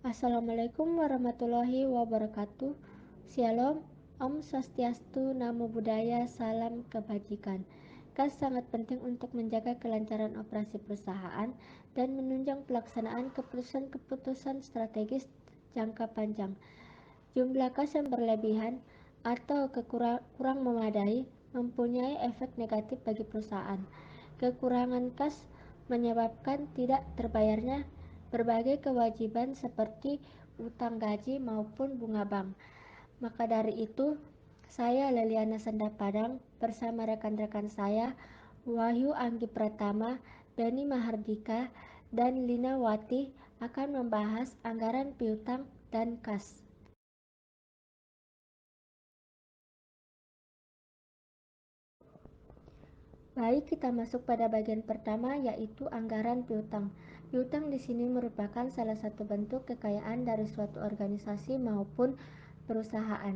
Assalamualaikum warahmatullahi wabarakatuh. Shalom, Om Swastiastu, Namo Buddhaya, Salam Kebajikan. Kas sangat penting untuk menjaga kelancaran operasi perusahaan dan menunjang pelaksanaan keputusan-keputusan strategis jangka panjang. Jumlah kas yang berlebihan atau kurang memadai mempunyai efek negatif bagi perusahaan. Kekurangan kas menyebabkan tidak terbayarnya berbagai kewajiban seperti utang gaji maupun bunga bank. Maka dari itu, saya Leliana Senda Padang bersama rekan-rekan saya Wahyu Anggi Pratama, Beni Mahardika, dan Lina Wati akan membahas anggaran piutang dan kas. Baik, kita masuk pada bagian pertama, yaitu anggaran piutang. Piutang di sini merupakan salah satu bentuk kekayaan dari suatu organisasi maupun perusahaan.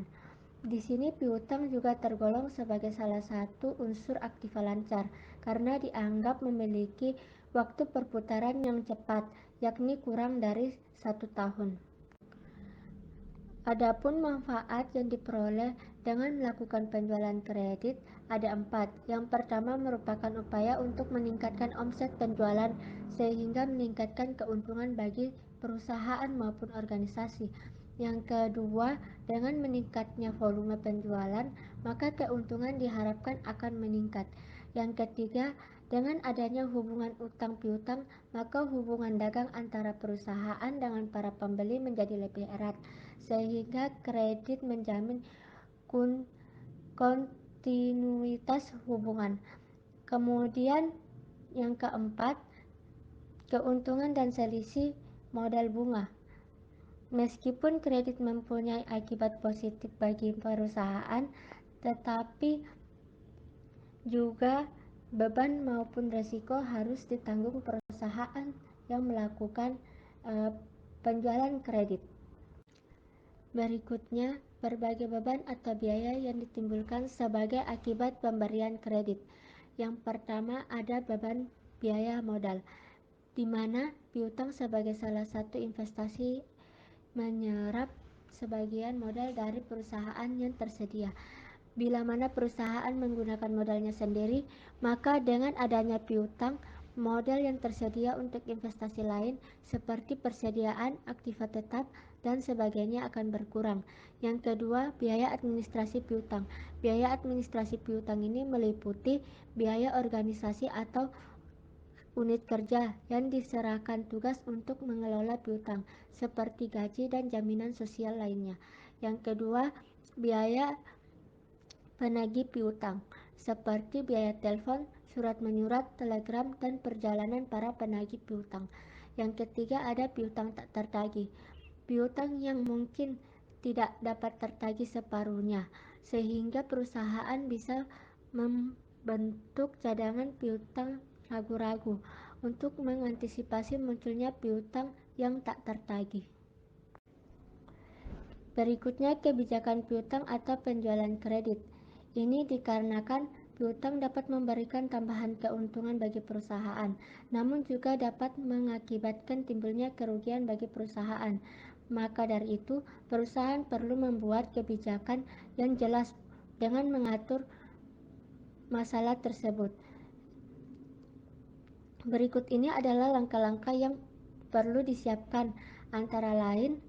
Di sini piutang juga tergolong sebagai salah satu unsur aktiva lancar karena dianggap memiliki waktu perputaran yang cepat, yakni kurang dari 1 tahun. Adapun manfaat yang diperoleh dengan melakukan penjualan kredit ada 4. Yang pertama merupakan upaya untuk meningkatkan omset penjualan sehingga meningkatkan keuntungan bagi perusahaan maupun organisasi. Yang kedua, dengan meningkatnya volume penjualan, maka keuntungan diharapkan akan meningkat. Yang ketiga, dengan adanya hubungan utang piutang, maka hubungan dagang antara perusahaan dengan para pembeli menjadi lebih erat, sehingga kredit menjamin kontinuitas hubungan. Kemudian yang keempat, keuntungan dan selisih modal bunga. Meskipun kredit mempunyai akibat positif bagi perusahaan, tetapi juga beban maupun resiko harus ditanggung perusahaan yang melakukan penjualan kredit. Berikutnya, berbagai beban atau biaya yang ditimbulkan sebagai akibat pemberian kredit. Yang pertama ada beban biaya modal, di mana piutang sebagai salah satu investasi menyerap sebagian modal dari perusahaan yang tersedia. Bila mana perusahaan menggunakan modalnya sendiri, maka dengan adanya piutang, modal yang tersedia untuk investasi lain seperti persediaan aktiva tetap dan sebagainya akan berkurang. Yang kedua, biaya administrasi piutang. Biaya administrasi piutang ini meliputi biaya organisasi atau unit kerja yang diserahkan tugas untuk mengelola piutang, seperti gaji dan jaminan sosial lainnya. Yang kedua, biaya penagih piutang, seperti biaya telepon, surat menyurat, telegram, dan perjalanan para penagih piutang. Yang ketiga ada piutang tak tertagih. Piutang yang mungkin tidak dapat tertagih separuhnya, sehingga perusahaan bisa membentuk cadangan piutang ragu-ragu untuk mengantisipasi munculnya piutang yang tak tertagih. Berikutnya kebijakan piutang atau penjualan kredit. Ini dikarenakan piutang dapat memberikan tambahan keuntungan bagi perusahaan, namun juga dapat mengakibatkan timbulnya kerugian bagi perusahaan. Maka dari itu, perusahaan perlu membuat kebijakan yang jelas dengan mengatur masalah tersebut. Berikut ini adalah langkah-langkah yang perlu disiapkan, antara lain: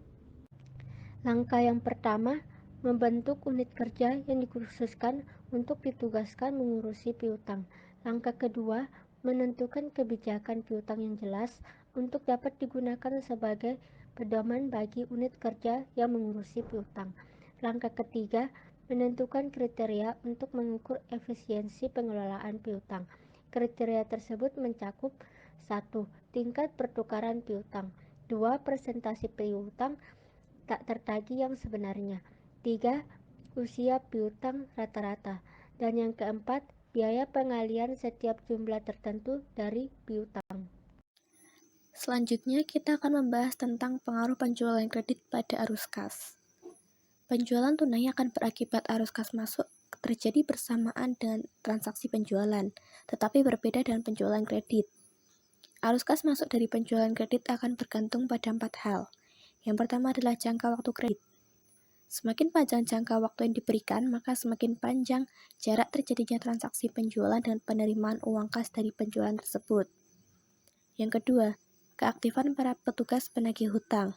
langkah yang pertama, membentuk unit kerja yang dikhususkan untuk ditugaskan mengurusi piutang. Langkah kedua, menentukan kebijakan piutang yang jelas untuk dapat digunakan sebagai pedoman bagi unit kerja yang mengurusi piutang. Langkah ketiga, menentukan kriteria untuk mengukur efisiensi pengelolaan piutang. Kriteria tersebut mencakup 1. Tingkat pertukaran piutang, 2. Presentasi piutang tak tertagih yang sebenarnya, 3. Usia piutang rata-rata, dan yang keempat, biaya pengalian setiap jumlah tertentu dari piutang. Selanjutnya, kita akan membahas tentang pengaruh penjualan kredit pada arus kas. Penjualan tunai akan berakibat arus kas masuk terjadi bersamaan dengan transaksi penjualan, tetapi berbeda dengan penjualan kredit. Arus kas masuk dari penjualan kredit akan bergantung pada 4 hal, Yang pertama adalah jangka waktu kredit. Semakin panjang jangka waktu yang diberikan, maka semakin panjang jarak terjadinya transaksi penjualan dan penerimaan uang kas dari penjualan tersebut. Yang kedua, keaktifan para petugas penagih hutang.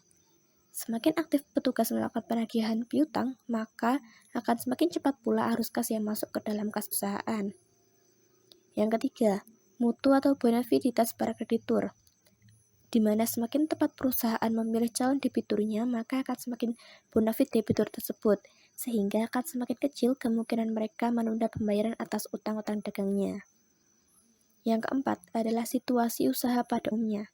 Semakin aktif petugas melakukan penagihan piutang, maka akan semakin cepat pula arus kas yang masuk ke dalam kas perusahaan. Yang ketiga, mutu atau bonaviditas para kreditur, di mana semakin tepat perusahaan memilih calon debiturnya, maka akan semakin bonafit debitur tersebut, sehingga akan semakin kecil kemungkinan mereka menunda pembayaran atas utang-utang dagangnya. Yang keempat adalah situasi usaha pada umumnya.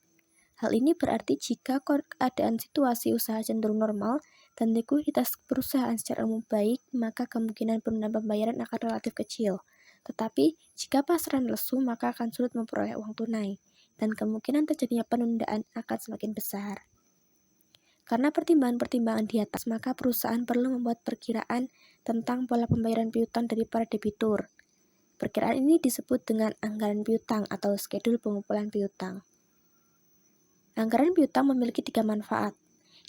Hal ini berarti jika keadaan situasi usaha cenderung normal dan likuiditas perusahaan secara umum baik, maka kemungkinan penundaan pembayaran akan relatif kecil. Tetapi, jika pasaran lesu, maka akan sulit memperoleh uang tunai, dan kemungkinan terjadinya penundaan akan semakin besar. Karena pertimbangan-pertimbangan di atas, maka perusahaan perlu membuat perkiraan tentang pola pembayaran piutang dari para debitur. Perkiraan ini disebut dengan anggaran piutang atau skedul pengumpulan piutang. Anggaran piutang memiliki 3 manfaat.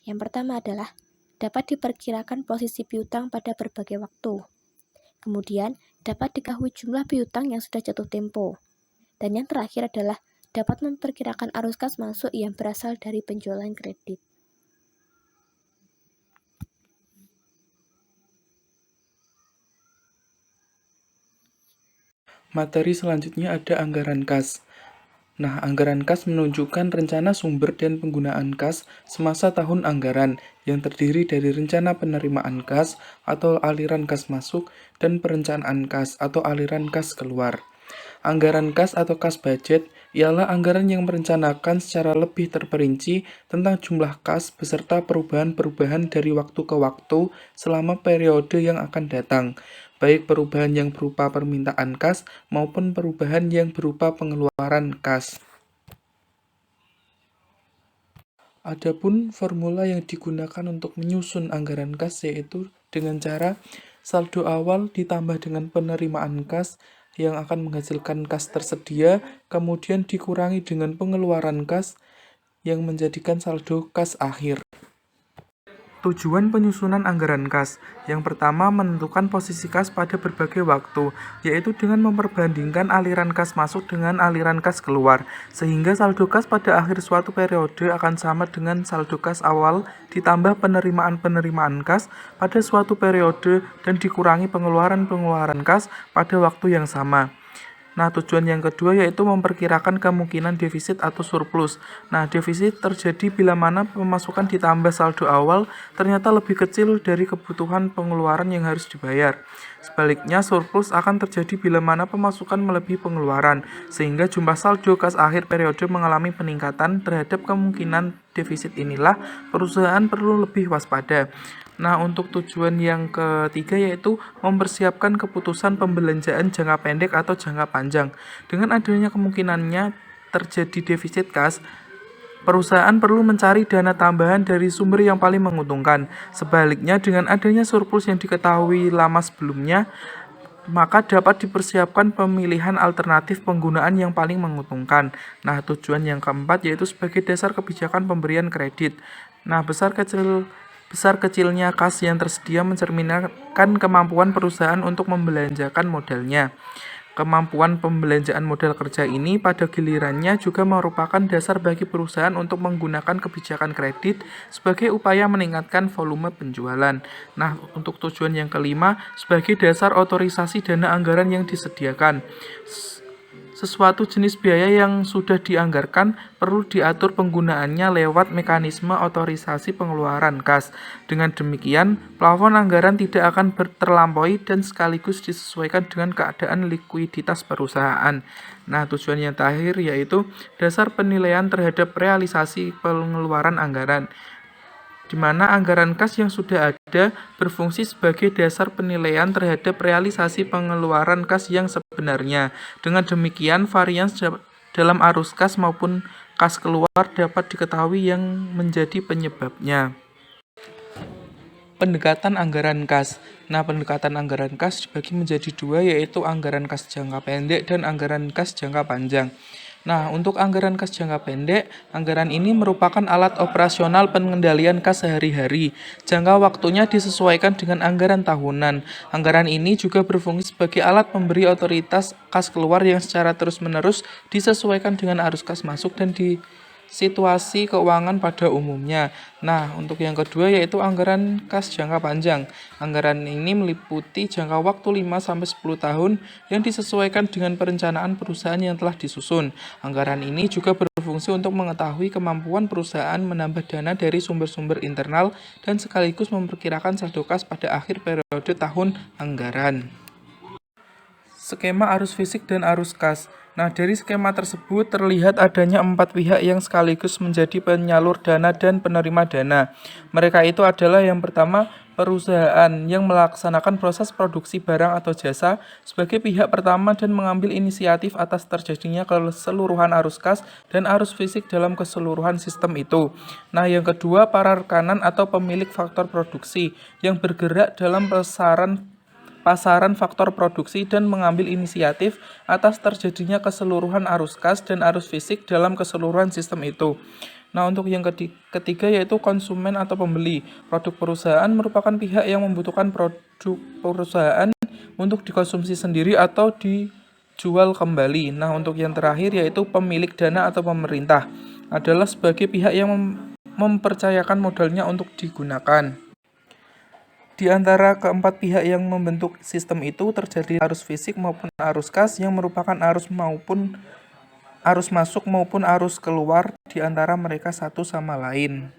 Yang pertama adalah dapat diperkirakan posisi piutang pada berbagai waktu. Kemudian, dapat diketahui jumlah piutang yang sudah jatuh tempo. Dan yang terakhir adalah dapat memperkirakan arus kas masuk yang berasal dari penjualan kredit. Materi selanjutnya ada anggaran kas. Nah, anggaran kas menunjukkan rencana sumber dan penggunaan kas semasa tahun anggaran yang terdiri dari rencana penerimaan kas atau aliran kas masuk dan perencanaan kas atau aliran kas keluar. Anggaran kas atau kas budget ialah anggaran yang merencanakan secara lebih terperinci tentang jumlah kas beserta perubahan-perubahan dari waktu ke waktu selama periode yang akan datang, baik perubahan yang berupa permintaan kas maupun perubahan yang berupa pengeluaran kas. Adapun formula yang digunakan untuk menyusun anggaran kas yaitu dengan cara saldo awal ditambah dengan penerimaan kas yang akan menghasilkan kas tersedia, kemudian dikurangi dengan pengeluaran kas yang menjadikan saldo kas akhir. Tujuan penyusunan anggaran kas. Yang pertama, menentukan posisi kas pada berbagai waktu, yaitu dengan memperbandingkan aliran kas masuk dengan aliran kas keluar, sehingga saldo kas pada akhir suatu periode akan sama dengan saldo kas awal ditambah penerimaan-penerimaan kas pada suatu periode dan dikurangi pengeluaran-pengeluaran kas pada waktu yang sama. Nah, tujuan yang kedua yaitu memperkirakan kemungkinan defisit atau surplus. Nah, defisit terjadi bila mana pemasukan ditambah saldo awal ternyata lebih kecil dari kebutuhan pengeluaran yang harus dibayar. Sebaliknya, surplus akan terjadi bila mana pemasukan melebihi pengeluaran, sehingga jumlah saldo kas akhir periode mengalami peningkatan. Terhadap kemungkinan defisit inilah, perusahaan perlu lebih waspada. Nah, untuk tujuan yang ketiga yaitu mempersiapkan keputusan pembelanjaan jangka pendek atau jangka panjang. Dengan adanya kemungkinannya terjadi defisit kas, perusahaan perlu mencari dana tambahan dari sumber yang paling menguntungkan. Sebaliknya, dengan adanya surplus yang diketahui lama sebelumnya, maka dapat dipersiapkan pemilihan alternatif penggunaan yang paling menguntungkan. Nah, tujuan yang keempat yaitu sebagai dasar kebijakan pemberian kredit. Nah, besar kecilnya kas yang tersedia mencerminkan kemampuan perusahaan untuk membelanjakan modalnya. Kemampuan pembelanjaan modal kerja ini pada gilirannya juga merupakan dasar bagi perusahaan untuk menggunakan kebijakan kredit sebagai upaya meningkatkan volume penjualan. Nah, untuk tujuan yang kelima, sebagai dasar otorisasi dana anggaran yang disediakan. Sesuatu jenis biaya yang sudah dianggarkan perlu diatur penggunaannya lewat mekanisme otorisasi pengeluaran kas. Dengan demikian, plafon anggaran tidak akan terlampaui dan sekaligus disesuaikan dengan keadaan likuiditas perusahaan. Nah, tujuan yang terakhir yaitu dasar penilaian terhadap realisasi pengeluaran anggaran, di mana anggaran kas yang sudah ada berfungsi sebagai dasar penilaian terhadap realisasi pengeluaran kas yang sebenarnya. Dengan demikian, varians dalam arus kas maupun kas keluar dapat diketahui yang menjadi penyebabnya. Pendekatan anggaran kas. Nah, pendekatan anggaran kas dibagi menjadi dua, yaitu anggaran kas jangka pendek dan anggaran kas jangka panjang. Nah, untuk anggaran kas jangka pendek, anggaran ini merupakan alat operasional pengendalian kas sehari-hari. Jangka waktunya disesuaikan dengan anggaran tahunan. Anggaran ini juga berfungsi sebagai alat pemberi otoritas kas keluar yang secara terus-menerus disesuaikan dengan arus kas masuk dan di situasi keuangan pada umumnya. Nah, untuk yang kedua yaitu anggaran kas jangka panjang. Anggaran ini meliputi jangka waktu 5-10 tahun yang disesuaikan dengan perencanaan perusahaan yang telah disusun. Anggaran ini juga berfungsi untuk mengetahui kemampuan perusahaan menambah dana dari sumber-sumber internal dan sekaligus memperkirakan saldo kas pada akhir periode tahun anggaran. Skema arus fisik dan arus kas. Nah, dari skema tersebut terlihat adanya 4 pihak yang sekaligus menjadi penyalur dana dan penerima dana. Mereka itu adalah yang pertama, perusahaan yang melaksanakan proses produksi barang atau jasa sebagai pihak pertama dan mengambil inisiatif atas terjadinya keseluruhan arus kas dan arus fisik dalam keseluruhan sistem itu. Nah, yang kedua, para rekanan atau pemilik faktor produksi yang bergerak dalam pasaran faktor produksi dan mengambil inisiatif atas terjadinya keseluruhan arus kas dan arus fisik dalam keseluruhan sistem itu. Nah, untuk yang ketiga yaitu konsumen atau pembeli. Produk perusahaan merupakan pihak yang membutuhkan produk perusahaan untuk dikonsumsi sendiri atau dijual kembali. Nah, untuk yang terakhir yaitu pemilik dana atau pemerintah adalah sebagai pihak yang mempercayakan modalnya untuk digunakan. Di antara keempat pihak yang membentuk sistem itu terjadi arus fisik maupun arus kas yang merupakan arus masuk maupun arus keluar di antara mereka satu sama lain.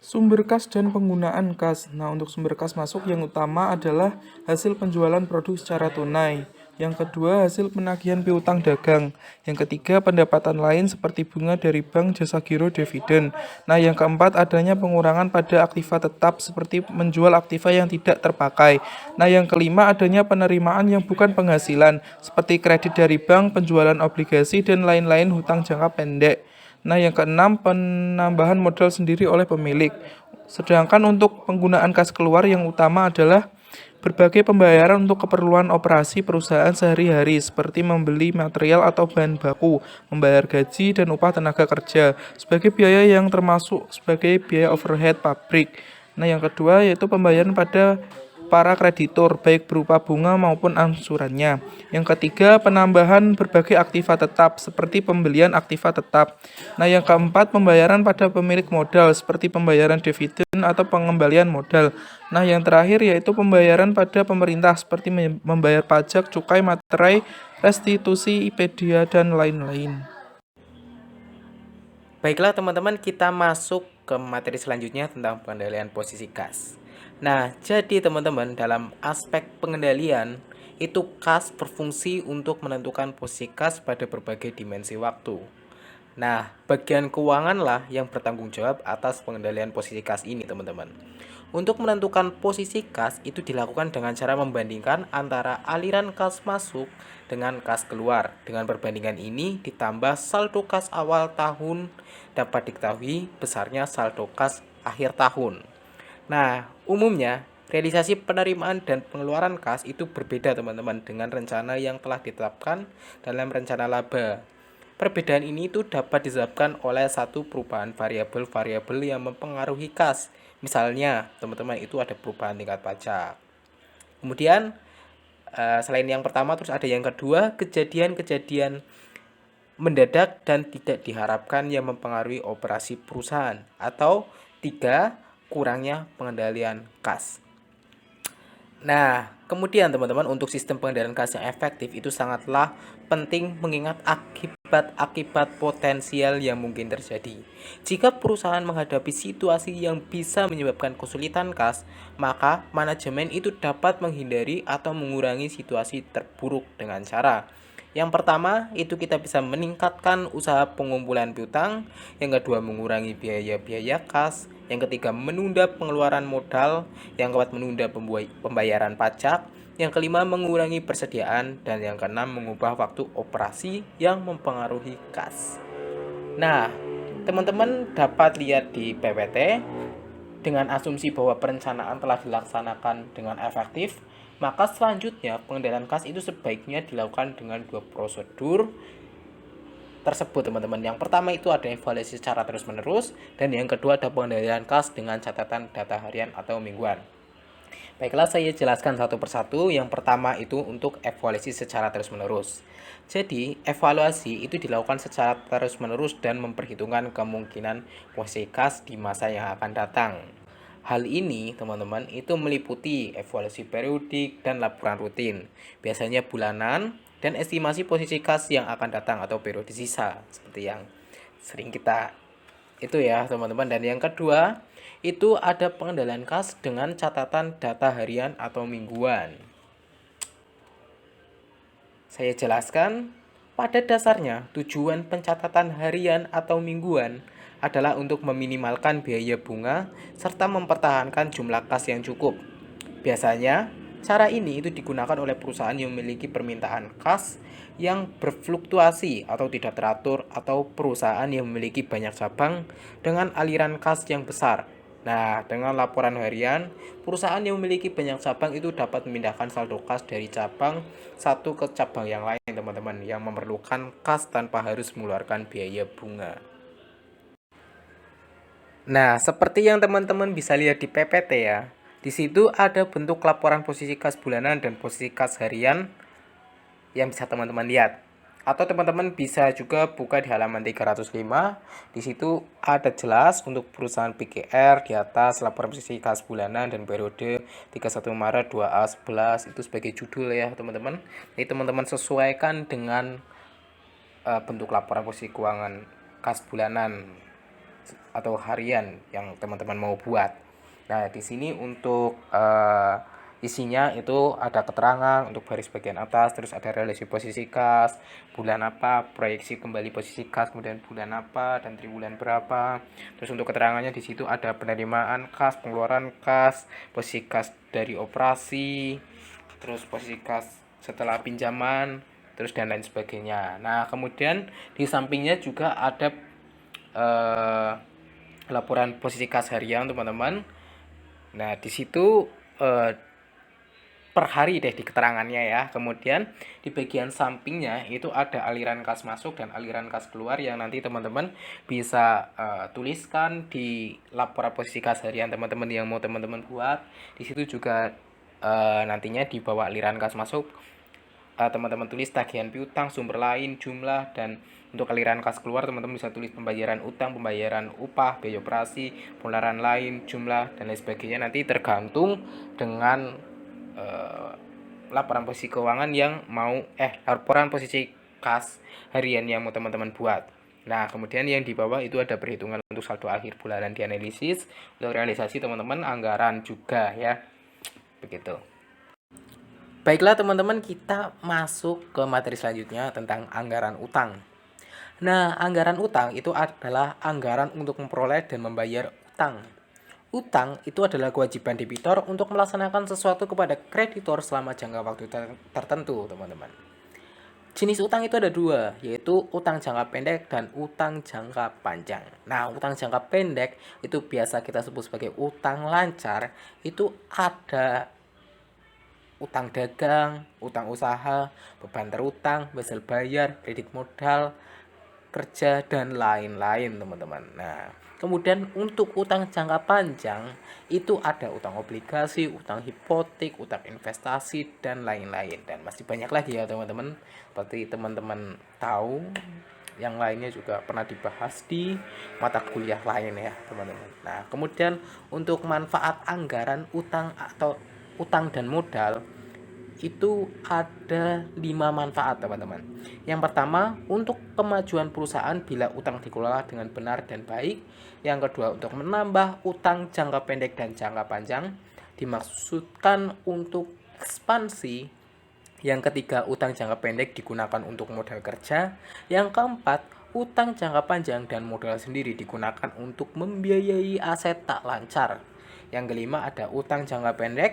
Sumber kas dan penggunaan kas. Nah, untuk sumber kas masuk yang utama adalah hasil penjualan produk secara tunai. Yang kedua, hasil penagihan piutang dagang. Yang ketiga, pendapatan lain seperti bunga dari bank, jasa giro, dividen. Nah, yang keempat, adanya pengurangan pada aktiva tetap seperti menjual aktiva yang tidak terpakai. Nah, yang kelima, adanya penerimaan yang bukan penghasilan seperti kredit dari bank, penjualan obligasi, dan lain-lain hutang jangka pendek. Nah, yang keenam, penambahan modal sendiri oleh pemilik. Sedangkan untuk penggunaan kas keluar yang utama adalah berbagai pembayaran untuk keperluan operasi perusahaan sehari-hari seperti membeli material atau bahan baku, membayar gaji dan upah tenaga kerja sebagai biaya yang termasuk sebagai biaya overhead pabrik. Nah, yang kedua yaitu pembayaran pada para kreditur baik berupa bunga maupun angsurannya. Yang ketiga, penambahan berbagai aktiva tetap seperti pembelian aktiva tetap. Nah, yang keempat, pembayaran pada pemilik modal seperti pembayaran dividen atau pengembalian modal. Nah, yang terakhir yaitu pembayaran pada pemerintah seperti membayar pajak, cukai, materai, restitusi, IPEDIA, dan lain-lain. Baiklah teman-teman, kita masuk ke materi selanjutnya tentang pengendalian posisi kas. Nah, jadi teman-teman, dalam aspek pengendalian, itu kas berfungsi untuk menentukan posisi kas pada berbagai dimensi waktu. Nah, bagian keuangan lah yang bertanggung jawab atas pengendalian posisi kas ini, teman-teman. Untuk menentukan posisi kas, itu dilakukan dengan cara membandingkan antara aliran kas masuk dengan kas keluar. Dengan perbandingan ini, ditambah saldo kas awal tahun dapat diketahui besarnya saldo kas akhir tahun. Nah, umumnya realisasi penerimaan dan pengeluaran kas itu berbeda teman-teman dengan rencana yang telah ditetapkan dalam rencana laba. Perbedaan ini itu dapat disebabkan oleh satu perubahan variabel-variabel yang mempengaruhi kas. Misalnya, teman-teman itu ada perubahan tingkat pajak. Kemudian, selain yang pertama, terus ada yang kedua, kejadian-kejadian mendadak dan tidak diharapkan yang mempengaruhi operasi perusahaan. Atau tiga, kurangnya pengendalian kas. Nah, kemudian teman-teman, untuk sistem pengendalian kas yang efektif itu sangatlah penting mengingat akibat-akibat potensial yang mungkin terjadi. Jika perusahaan menghadapi situasi yang bisa menyebabkan kesulitan kas, maka manajemen itu dapat menghindari atau mengurangi situasi terburuk dengan cara: yang pertama, itu kita bisa meningkatkan usaha pengumpulan piutang. Yang kedua, mengurangi biaya-biaya kas. Yang ketiga, menunda pengeluaran modal. Yang keempat, menunda pembayaran pajak. Yang kelima, mengurangi persediaan. Dan yang keenam, mengubah waktu operasi yang mempengaruhi kas. Nah, teman-teman dapat lihat di PPT, dengan asumsi bahwa perencanaan telah dilaksanakan dengan efektif, maka selanjutnya pengendalian kas itu sebaiknya dilakukan dengan dua prosedur tersebut teman-teman. Yang pertama itu ada evaluasi secara terus-menerus, dan yang kedua ada pengendalian kas dengan catatan data harian atau mingguan. Baiklah, saya jelaskan satu persatu. Yang pertama itu untuk evaluasi secara terus-menerus. Jadi, evaluasi itu dilakukan secara terus-menerus dan memperhitungkan kemungkinan posisi kas di masa yang akan datang. Hal ini, teman-teman, itu meliputi evaluasi periodik dan laporan rutin, biasanya bulanan, dan estimasi posisi kas yang akan datang atau periode sisa, seperti yang sering kita itu ya, teman-teman. Dan yang kedua, itu ada pengendalian kas dengan catatan data harian atau mingguan. Saya jelaskan, pada dasarnya tujuan pencatatan harian atau mingguan adalah untuk meminimalkan biaya bunga serta mempertahankan jumlah kas yang cukup. Biasanya, cara ini itu digunakan oleh perusahaan yang memiliki permintaan kas yang berfluktuasi atau tidak teratur, atau perusahaan yang memiliki banyak cabang dengan aliran kas yang besar. Nah, dengan laporan harian, perusahaan yang memiliki banyak cabang itu dapat memindahkan saldo kas dari cabang satu ke cabang yang lain, teman-teman, yang memerlukan kas tanpa harus mengeluarkan biaya bunga. Nah, seperti yang teman-teman bisa lihat di PPT ya, di situ ada bentuk laporan posisi kas bulanan dan posisi kas harian yang bisa teman-teman lihat. Atau teman-teman bisa juga buka di halaman 305. Di situ ada jelas untuk perusahaan PGR di atas laporan posisi kas bulanan dan periode 31 Maret 2A11 itu sebagai judul ya, teman-teman. Jadi teman-teman sesuaikan dengan bentuk laporan posisi keuangan kas bulanan atau harian yang teman-teman mau buat. Nah, di sini untuk isinya itu ada keterangan untuk baris bagian atas, terus ada relasi posisi kas, bulan apa, proyeksi kembali posisi kas, kemudian bulan apa dan triwulan berapa. Terus untuk keterangannya di situ ada penerimaan kas, pengeluaran kas, posisi kas dari operasi, terus posisi kas setelah pinjaman, terus dan lain sebagainya. Nah, kemudian di sampingnya juga ada laporan posisi kas harian, teman-teman. Nah, di situ per hari deh di keterangannya ya. Kemudian di bagian sampingnya itu ada aliran kas masuk dan aliran kas keluar yang nanti teman-teman bisa tuliskan di laporan posisi kas harian teman-teman yang mau teman-teman buat. Di situ juga nantinya di bawah aliran kas masuk teman-teman tulis tagihan piutang, sumber lain, jumlah, dan untuk aliran kas keluar teman-teman bisa tulis pembayaran utang, pembayaran upah, biaya operasi, pengeluaran lain, jumlah, dan lain sebagainya. Nanti tergantung dengan laporan posisi keuangan yang mau laporan posisi kas harian yang mau teman-teman buat. Nah, kemudian yang di bawah itu ada perhitungan untuk saldo akhir bulanan dianalisis, untuk realisasi teman-teman anggaran juga ya. Begitu. Baiklah teman-teman, kita masuk ke materi selanjutnya tentang anggaran utang. Nah, anggaran utang itu adalah anggaran untuk memperoleh dan membayar utang. Utang itu adalah kewajiban debitor untuk melaksanakan sesuatu kepada kreditor selama jangka waktu tertentu, teman-teman. Jenis utang itu ada dua, yaitu utang jangka pendek dan utang jangka panjang. Nah, utang jangka pendek itu biasa kita sebut sebagai utang lancar. Itu ada utang dagang, utang usaha, beban terutang, basel bayar, kredit modal, kerja, dan lain-lain, teman-teman. Nah, kemudian untuk utang jangka panjang itu ada utang obligasi, utang hipotek, utang investasi, dan lain-lain. Dan masih banyak lagi ya teman-teman. Seperti teman-teman tahu, yang lainnya juga pernah dibahas di mata kuliah lain ya teman-teman. Nah, kemudian untuk manfaat anggaran utang atau utang dan modal itu ada 5 manfaat teman-teman. Yang pertama, untuk kemajuan perusahaan bila utang dikelola dengan benar dan baik. Yang kedua, untuk menambah utang jangka pendek dan jangka panjang, dimaksudkan untuk ekspansi. Yang ketiga, utang jangka pendek digunakan untuk modal kerja. Yang keempat, utang jangka panjang dan modal sendiri digunakan untuk membiayai aset tak lancar. Yang kelima, ada utang jangka pendek,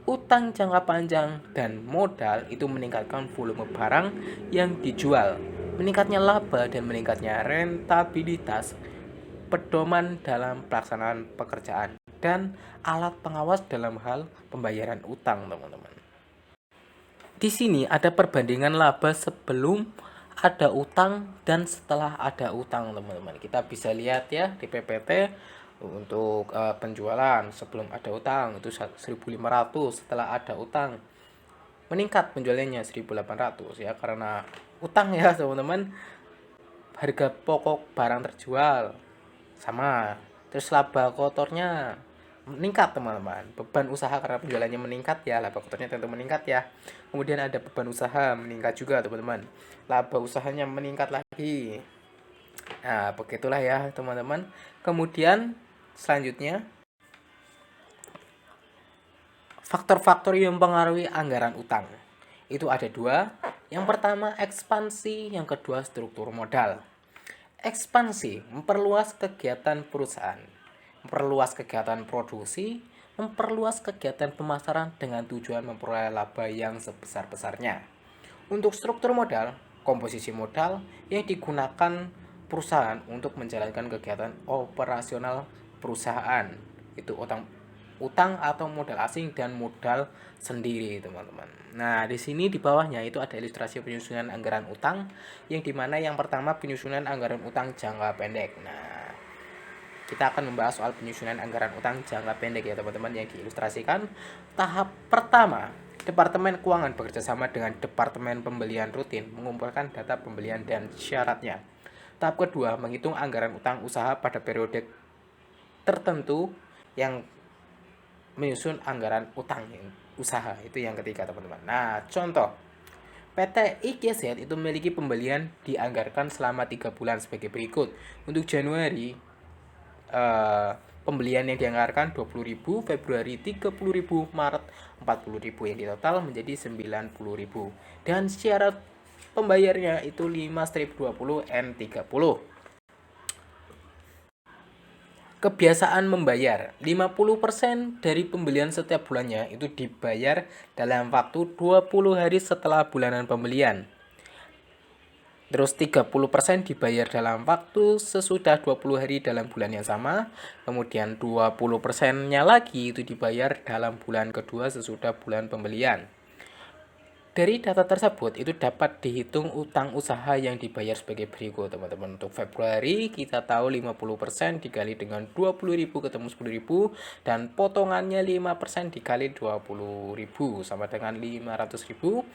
utang jangka panjang, dan modal itu meningkatkan volume barang yang dijual, meningkatnya laba, dan meningkatnya rentabilitas, pedoman dalam pelaksanaan pekerjaan, dan alat pengawas dalam hal pembayaran utang, teman-teman. Di sini ada perbandingan laba sebelum ada utang dan setelah ada utang, teman-teman. Kita bisa lihat ya di PPT untuk penjualan sebelum ada utang itu 1.500, setelah ada utang meningkat penjualannya 1.800 ya, karena utang ya teman-teman. Harga pokok barang terjual sama, terus laba kotornya meningkat teman-teman. Beban usaha karena penjualannya meningkat ya, laba kotornya tentu meningkat ya. Kemudian ada beban usaha meningkat juga teman-teman, laba usahanya meningkat lagi. Nah begitulah ya teman-teman. Kemudian selanjutnya faktor-faktor yang mempengaruhi anggaran utang itu ada dua. Yang pertama ekspansi, yang kedua struktur modal. Ekspansi memperluas kegiatan perusahaan, memperluas kegiatan produksi, memperluas kegiatan pemasaran dengan tujuan memperoleh laba yang sebesar-besarnya. Untuk struktur modal, komposisi modal yang digunakan perusahaan untuk menjalankan kegiatan operasional perusahaan. Itu utang atau modal asing dan modal sendiri, teman-teman. Nah, di sini di bawahnya itu ada ilustrasi penyusunan anggaran utang, yang dimana yang pertama penyusunan anggaran utang jangka pendek. Nah, kita akan membahas soal penyusunan anggaran utang jangka pendek ya teman-teman, yang diilustrasikan. Tahap pertama, Departemen Keuangan bekerjasama dengan Departemen Pembelian rutin mengumpulkan data pembelian dan syaratnya. Tahap kedua, menghitung anggaran utang usaha pada periode tertentu, yang menyusun anggaran utang usaha itu yang ketiga teman-teman. Nah contoh, PT IGZ itu memiliki pembelian dianggarkan selama 3 bulan sebagai berikut. Untuk Januari pembelian yang dianggarkan 20.000, Februari 30.000, Maret 40.000, yang di total menjadi 90.000. Dan syarat pembayarnya itu 5/20 N30. Kebiasaan membayar 50% dari pembelian setiap bulannya itu dibayar dalam waktu 20 hari setelah bulanan pembelian. Terus 30% dibayar dalam waktu sesudah 20 hari dalam bulan yang sama. Kemudian 20%-nya lagi itu dibayar dalam bulan kedua sesudah bulan pembelian. Dari data tersebut itu dapat dihitung utang usaha yang dibayar sebagai berikut teman-teman. Untuk Februari kita tahu 50% dikali dengan 20.000 ketemu 10.000, dan potongannya 5% dikali 20.000 sama dengan 500.000.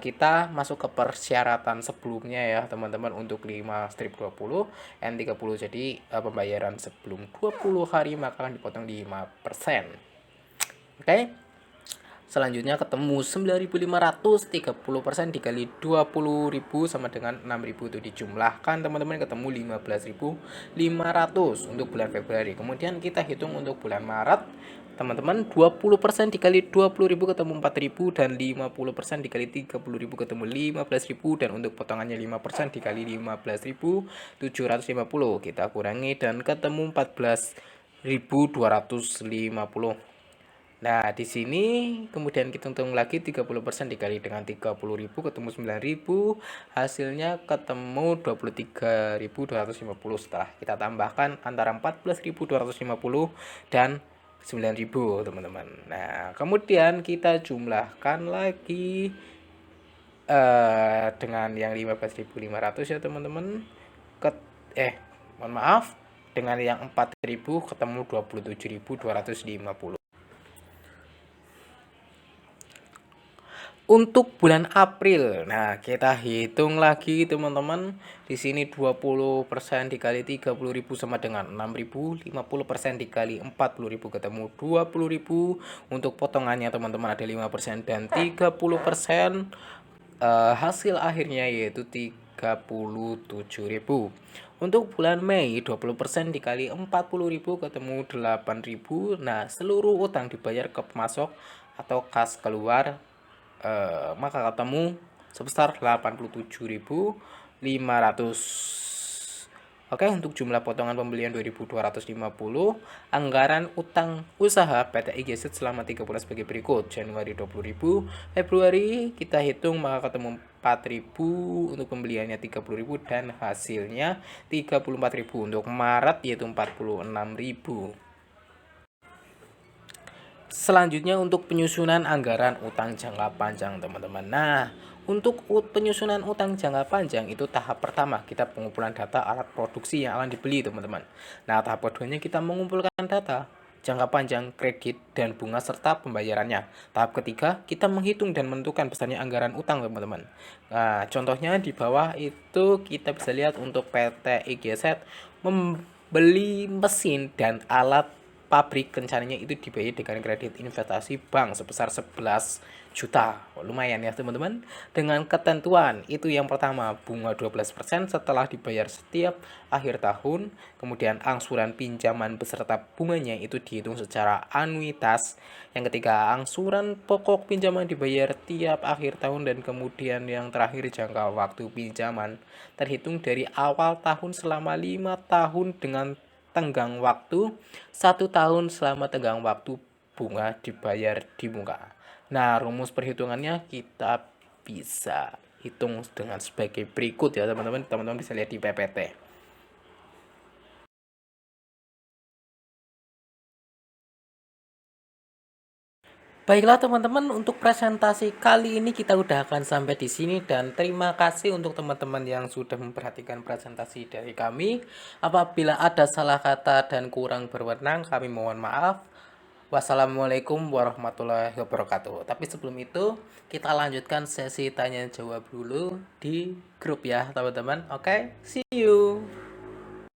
Kita masuk ke persyaratan sebelumnya ya teman-teman. Untuk 5/20 N30, jadi pembayaran sebelum 20 hari maka akan dipotong 5%. Oke. Selanjutnya ketemu 9.500, 30% dikali 20.000 sama dengan 6.000, itu dijumlahkan teman-teman ketemu 15.500 untuk bulan Februari. Kemudian kita hitung untuk bulan Maret teman-teman, 20% dikali 20.000 ketemu 4.000, dan 50% dikali 30.000 ketemu 15.000, dan untuk potongannya 5% dikali 15.750 kita kurangi dan ketemu 14.250. Nah, di sini kemudian kita hitung lagi 30% dikali dengan 30.000 ketemu 9.000, hasilnya ketemu 23.250 setelah kita tambahkan antara 14.250 dan 9.000 teman-teman. Nah, kemudian kita jumlahkan lagi dengan yang 15.500 ya teman-teman. Mohon maaf, dengan yang 4.000 ketemu 27.250. Untuk bulan April, nah kita hitung lagi teman-teman. Di sini 20% dikali 30.000 sama dengan 6.000, 50% dikali 40.000 ketemu 20.000. Untuk potongannya teman-teman ada 5% dan 30%. Hasil akhirnya yaitu 37.000. Untuk bulan Mei 20% dikali 40.000 ketemu 8.000. Nah, seluruh utang dibayar ke pemasok atau kas keluar, maka ketemu sebesar 87.500. Oke, untuk jumlah potongan pembelian 2.250, anggaran utang usaha PT IGZ selama 3 bulan sebagai berikut. Januari 20.000, Februari kita hitung maka ketemu 4.000, untuk pembeliannya 30.000 dan hasilnya 34.000. Untuk Maret yaitu 46.000. Selanjutnya untuk penyusunan anggaran utang jangka panjang teman-teman. Nah, Untuk penyusunan utang jangka panjang itu tahap pertama kita pengumpulan data alat produksi yang akan dibeli teman-teman. Nah tahap keduanya kita mengumpulkan data jangka panjang, kredit, dan bunga serta pembayarannya. Tahap ketiga kita menghitung dan menentukan besarnya anggaran utang teman-teman. Nah contohnya di bawah itu kita bisa lihat untuk PT IGZ membeli mesin dan alat pabrik rencananya itu dibayar dengan kredit investasi bank sebesar 11 juta. Lumayan ya teman-teman. Dengan ketentuan itu yang pertama bunga 12% setelah dibayar setiap akhir tahun. Kemudian angsuran pinjaman beserta bunganya itu dihitung secara anuitas. Yang ketiga angsuran pokok pinjaman dibayar tiap akhir tahun. Dan kemudian yang terakhir jangka waktu pinjaman terhitung dari awal tahun selama 5 tahun dengan tenggang waktu 1 tahun selama tenggang waktu bunga dibayar di muka. Nah, rumus perhitungannya kita bisa hitung dengan sebagai berikut ya teman-teman. Teman-teman bisa lihat di PPT. Baiklah teman-teman, untuk presentasi kali ini kita udah akan sampai di sini dan terima kasih untuk teman-teman yang sudah memperhatikan presentasi dari kami. Apabila ada salah kata dan kurang berwenang, kami mohon maaf. Wassalamualaikum warahmatullahi wabarakatuh. Tapi sebelum itu, kita lanjutkan sesi tanya jawab dulu di grup ya, teman-teman. Oke, see you.